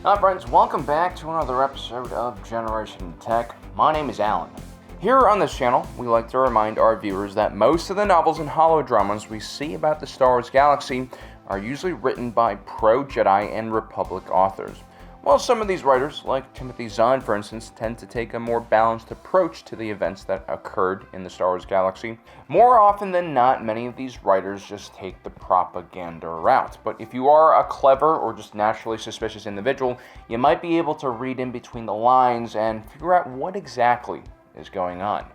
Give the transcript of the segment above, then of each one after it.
Hi friends, welcome back to another episode of Generation Tech. My name is Alan. Here on this channel, we like to remind our viewers that most of the novels and holodramas we see about the Star Wars galaxy are usually written by pro-Jedi and Republic authors. While some of these writers, like Timothy Zahn for instance, tend to take a more balanced approach to the events that occurred in the Star Wars galaxy, more often than not, many of these writers just take the propaganda route. But if you are a clever or just naturally suspicious individual, you might be able to read in between the lines and figure out what exactly is going on.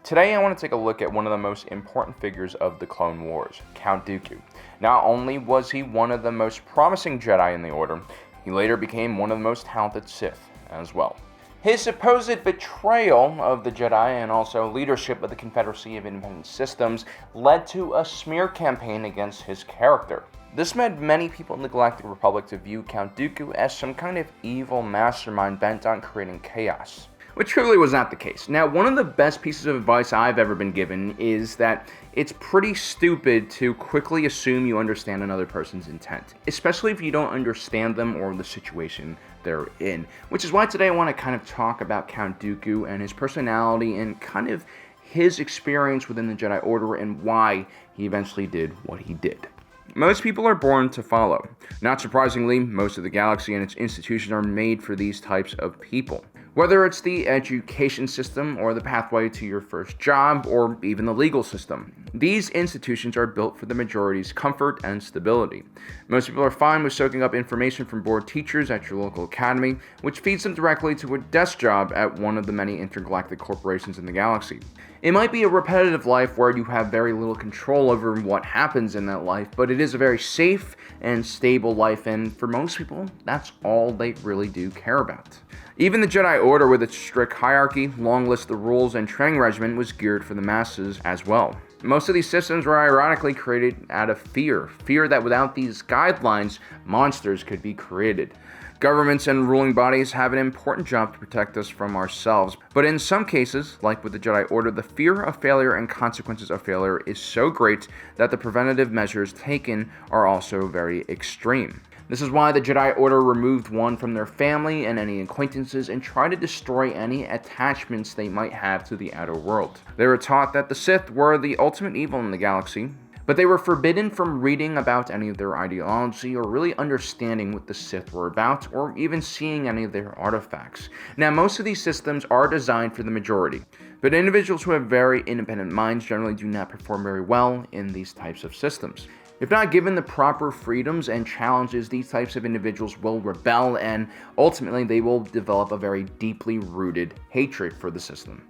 Today I want to take a look at one of the most important figures of the Clone Wars, Count Dooku. Not only was he one of the most promising Jedi in the Order, he later became one of the most talented Sith as well. His supposed betrayal of the Jedi and also leadership of the Confederacy of Independent Systems led to a smear campaign against his character. This led many people in the Galactic Republic to view Count Dooku as some kind of evil mastermind bent on creating chaos, which truly was not the case. Now, one of the best pieces of advice I've ever been given is that it's pretty stupid to quickly assume you understand another person's intent, especially if you don't understand them or the situation they're in. Which is why today I want to kind of talk about Count Dooku and his personality and kind of his experience within the Jedi Order and why he eventually did what he did. Most people are born to follow. Not surprisingly, most of the galaxy and its institutions are made for these types of people. Whether it's the education system or the pathway to your first job or even the legal system, these institutions are built for the majority's comfort and stability. Most people are fine with soaking up information from bored teachers at your local academy, which feeds them directly to a desk job at one of the many intergalactic corporations in the galaxy. It might be a repetitive life where you have very little control over what happens in that life, but it is a very safe and stable life, and for most people, that's all they really do care about. Even the Jedi Order, with its strict hierarchy, long list of rules, and training regimen, was geared for the masses as well. Most of these systems were ironically created out of fear that without these guidelines, monsters could be created. Governments and ruling bodies have an important job to protect us from ourselves, but in some cases, like with the Jedi Order, the fear of failure and consequences of failure is so great that the preventative measures taken are also very extreme. This is why the Jedi Order removed one from their family and any acquaintances and tried to destroy any attachments they might have to the outer world. They were taught that the Sith were the ultimate evil in the galaxy, but they were forbidden from reading about any of their ideology or really understanding what the Sith were about or even seeing any of their artifacts. Now, most of these systems are designed for the majority, but individuals who have very independent minds generally do not perform very well in these types of systems. If not given the proper freedoms and challenges, these types of individuals will rebel and ultimately they will develop a very deeply rooted hatred for the system.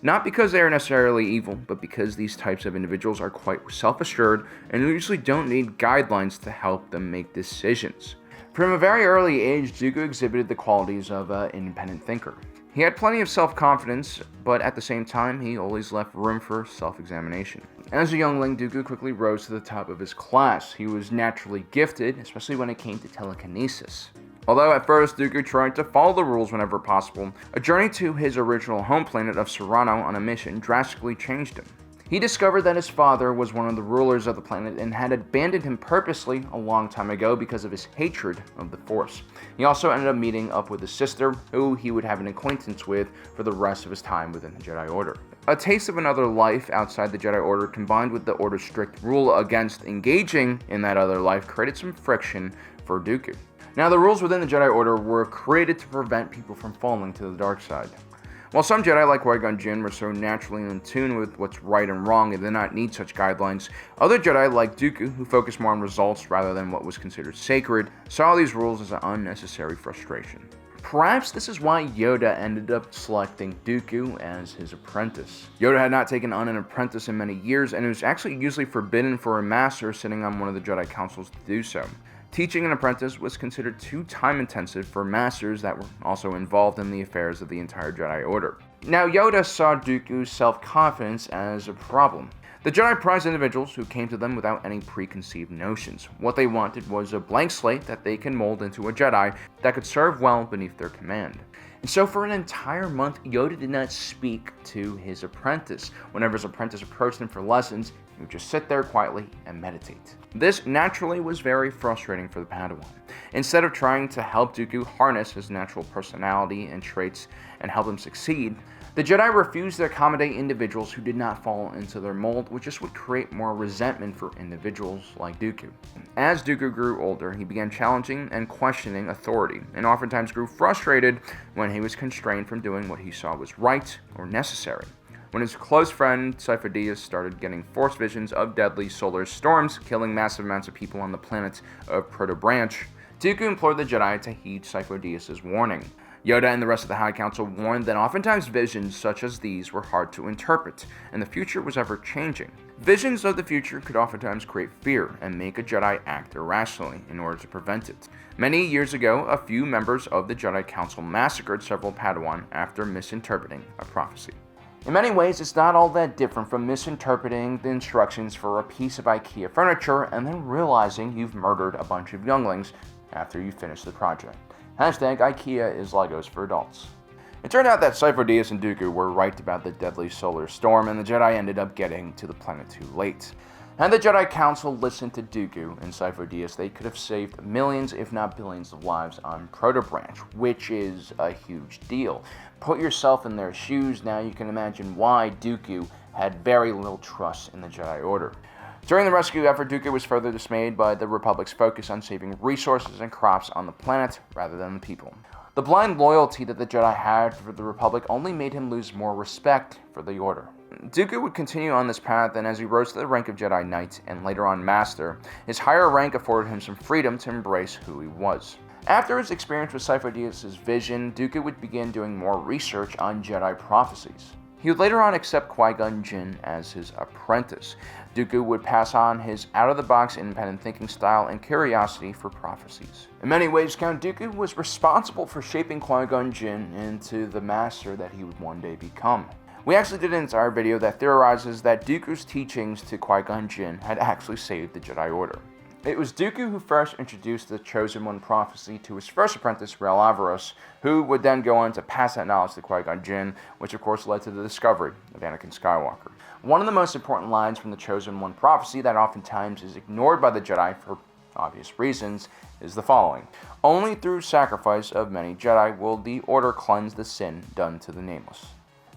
Not because they are necessarily evil, but because these types of individuals are quite self-assured and usually don't need guidelines to help them make decisions. From a very early age, Dooku exhibited the qualities of an independent thinker. He had plenty of self-confidence, but at the same time, he always left room for self-examination. As a youngling, Dooku quickly rose to the top of his class. He was naturally gifted, especially when it came to telekinesis. Although at first Dooku tried to follow the rules whenever possible, a journey to his original home planet of Serrano on a mission drastically changed him. He discovered that his father was one of the rulers of the planet and had abandoned him purposely a long time ago because of his hatred of the Force. He also ended up meeting up with his sister, who he would have an acquaintance with for the rest of his time within the Jedi Order. A taste of another life outside the Jedi Order combined with the Order's strict rule against engaging in that other life created some friction for Dooku. Now, the rules within the Jedi Order were created to prevent people from falling to the dark side. While some Jedi like Qui-Gon Jinn were so naturally in tune with what's right and wrong and did not need such guidelines, other Jedi like Dooku, who focused more on results rather than what was considered sacred, saw these rules as an unnecessary frustration. Perhaps this is why Yoda ended up selecting Dooku as his apprentice. Yoda had not taken on an apprentice in many years, and it was actually usually forbidden for a master sitting on one of the Jedi councils to do so. Teaching an apprentice was considered too time-intensive for masters that were also involved in the affairs of the entire Jedi Order. Now, Yoda saw Dooku's self-confidence as a problem. The Jedi prized individuals who came to them without any preconceived notions. What they wanted was a blank slate that they can mold into a Jedi that could serve well beneath their command. And so for an entire month, Yoda did not speak to his apprentice. Whenever his apprentice approached him for lessons, He would just sit there quietly and meditate. This naturally was very frustrating for the Padawan. Instead of trying to help Dooku harness his natural personality and traits and help him succeed, the Jedi refused to accommodate individuals who did not fall into their mold, which just would create more resentment for individuals like Dooku. As Dooku grew older, he began challenging and questioning authority, and oftentimes grew frustrated when he was constrained from doing what he saw was right or necessary. When his close friend Sifo Dyas started getting force visions of deadly solar storms, killing massive amounts of people on the planet of Proto Branch, Dooku implored the Jedi to heed Sifo Dyas' warning. Yoda and the rest of the High Council warned that oftentimes visions such as these were hard to interpret, and the future was ever-changing. Visions of the future could oftentimes create fear and make a Jedi act irrationally in order to prevent it. Many years ago, a few members of the Jedi Council massacred several Padawan after misinterpreting a prophecy. In many ways, it's not all that different from misinterpreting the instructions for a piece of IKEA furniture and then realizing you've murdered a bunch of younglings after you finish the project. Hashtag IKEA is Legos for adults. It turned out that Sifo Dyas and Dooku were right about the deadly solar storm, and the Jedi ended up getting to the planet too late. Had the Jedi Council listened to Dooku and Sifo Dyas, they could have saved millions, if not billions, of lives on Proto Branch, which is a huge deal. Put yourself in their shoes, now you can imagine why Dooku had very little trust in the Jedi Order. During the rescue effort, Dooku was further dismayed by the Republic's focus on saving resources and crops on the planet rather than the people. The blind loyalty that the Jedi had for the Republic only made him lose more respect for the Order. Dooku would continue on this path, and as he rose to the rank of Jedi Knight and later on Master, his higher rank afforded him some freedom to embrace who he was. After his experience with Sifo Dyas' vision, Dooku would begin doing more research on Jedi prophecies. He would later on accept Qui-Gon Jinn as his apprentice. Dooku would pass on his out-of-the-box independent thinking style and curiosity for prophecies. In many ways, Count Dooku was responsible for shaping Qui-Gon Jinn into the master that he would one day become. We actually did an entire video that theorizes that Dooku's teachings to Qui-Gon Jinn had actually saved the Jedi Order. It was Dooku who first introduced the Chosen One prophecy to his first apprentice, Rael Averross, who would then go on to pass that knowledge to Qui-Gon Jinn, which of course led to the discovery of Anakin Skywalker. One of the most important lines from the Chosen One prophecy that oftentimes is ignored by the Jedi for obvious reasons is the following: "Only through sacrifice of many Jedi will the Order cleanse the sin done to the Nameless."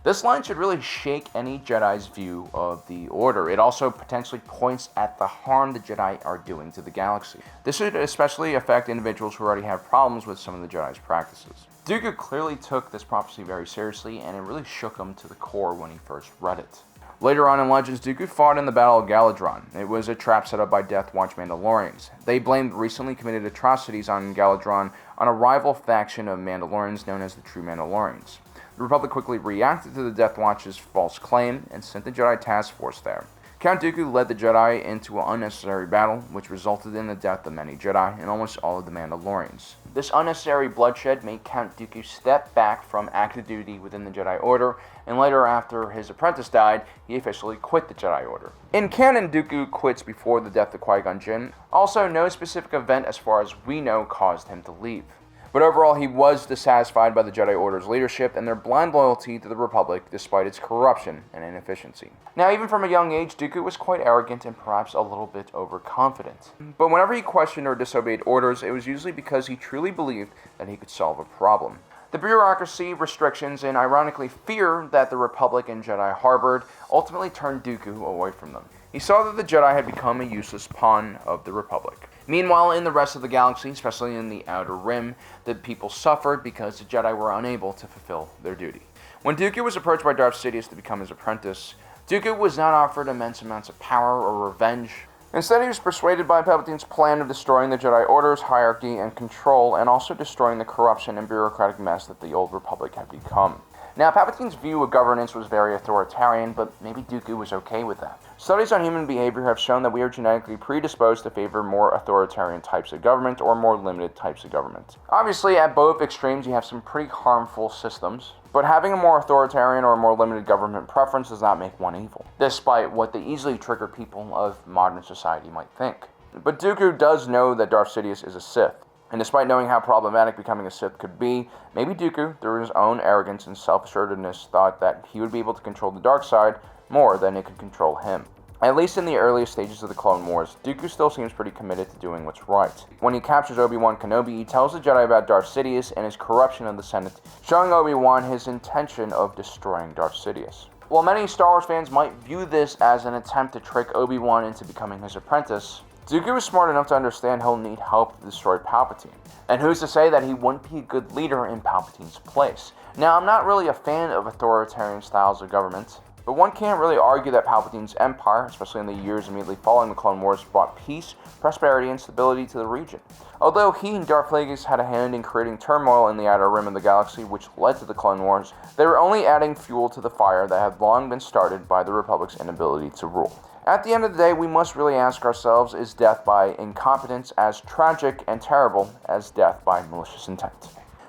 This line should really shake any Jedi's view of the Order. It also potentially points at the harm the Jedi are doing to the galaxy. This should especially affect individuals who already have problems with some of the Jedi's practices. Dooku clearly took this prophecy very seriously, and it really shook him to the core when he first read it. Later on in Legends, Dooku fought in the Battle of Galadron. It was a trap set up by Death Watch Mandalorians. They blamed recently committed atrocities on Galadron on a rival faction of Mandalorians known as the True Mandalorians. The Republic quickly reacted to the Death Watch's false claim and sent the Jedi task force there. Count Dooku led the Jedi into an unnecessary battle, which resulted in the death of many Jedi and almost all of the Mandalorians. This unnecessary bloodshed made Count Dooku step back from active duty within the Jedi Order, and later, after his apprentice died, he officially quit the Jedi Order. In canon, Dooku quits before the death of Qui-Gon Jinn. Also, no specific event as far as we know caused him to leave. But overall, he was dissatisfied by the Jedi Order's leadership and their blind loyalty to the Republic despite its corruption and inefficiency. Now, even from a young age, Dooku was quite arrogant and perhaps a little bit overconfident. But whenever he questioned or disobeyed orders, it was usually because he truly believed that he could solve a problem. The bureaucracy, restrictions, and ironically fear that the Republic and Jedi harbored ultimately turned Dooku away from them. He saw that the Jedi had become a useless pawn of the Republic. Meanwhile, in the rest of the galaxy, especially in the Outer Rim, the people suffered because the Jedi were unable to fulfill their duty. When Dooku was approached by Darth Sidious to become his apprentice, Dooku was not offered immense amounts of power or revenge. Instead, he was persuaded by Palpatine's plan of destroying the Jedi Order's hierarchy and control, and also destroying the corruption and bureaucratic mess that the Old Republic had become. Now, Palpatine's view of governance was very authoritarian, but maybe Dooku was okay with that. Studies on human behavior have shown that we are genetically predisposed to favor more authoritarian types of government or more limited types of government. Obviously, at both extremes, you have some pretty harmful systems, but having a more authoritarian or more limited government preference does not make one evil, despite what the easily triggered people of modern society might think. But Dooku does know that Darth Sidious is a Sith. And despite knowing how problematic becoming a Sith could be, maybe Dooku, through his own arrogance and self-assuredness, thought that he would be able to control the dark side more than it could control him. At least in the earliest stages of the Clone Wars, Dooku still seems pretty committed to doing what's right. When he captures Obi-Wan Kenobi, he tells the Jedi about Darth Sidious and his corruption of the Senate, showing Obi-Wan his intention of destroying Darth Sidious. While many Star Wars fans might view this as an attempt to trick Obi-Wan into becoming his apprentice, Dooku is smart enough to understand he'll need help to destroy Palpatine. And who's to say that he wouldn't be a good leader in Palpatine's place? Now, I'm not really a fan of authoritarian styles of government, but one can't really argue that Palpatine's empire, especially in the years immediately following the Clone Wars, brought peace, prosperity, and stability to the region. Although he and Darth Plagueis had a hand in creating turmoil in the outer rim of the galaxy, which led to the Clone Wars, they were only adding fuel to the fire that had long been started by the Republic's inability to rule. At the end of the day, we must really ask ourselves, is death by incompetence as tragic and terrible as death by malicious intent?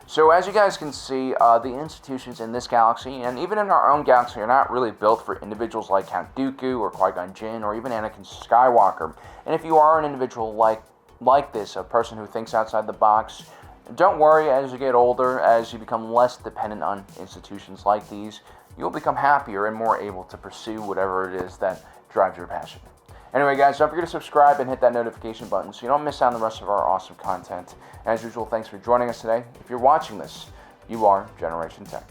So as you guys can see, the institutions in this galaxy, and even in our own galaxy, are not really built for individuals like Count Dooku, or Qui-Gon Jinn, or even Anakin Skywalker. And if you are an individual like this, a person who thinks outside the box, don't worry, as you get older, as you become less dependent on institutions like these, you'll become happier and more able to pursue whatever it is that drives your passion. Anyway, guys, don't forget to subscribe and hit that notification button so you don't miss out on the rest of our awesome content. As usual, thanks for joining us today. If you're watching this, you are Generation Tech.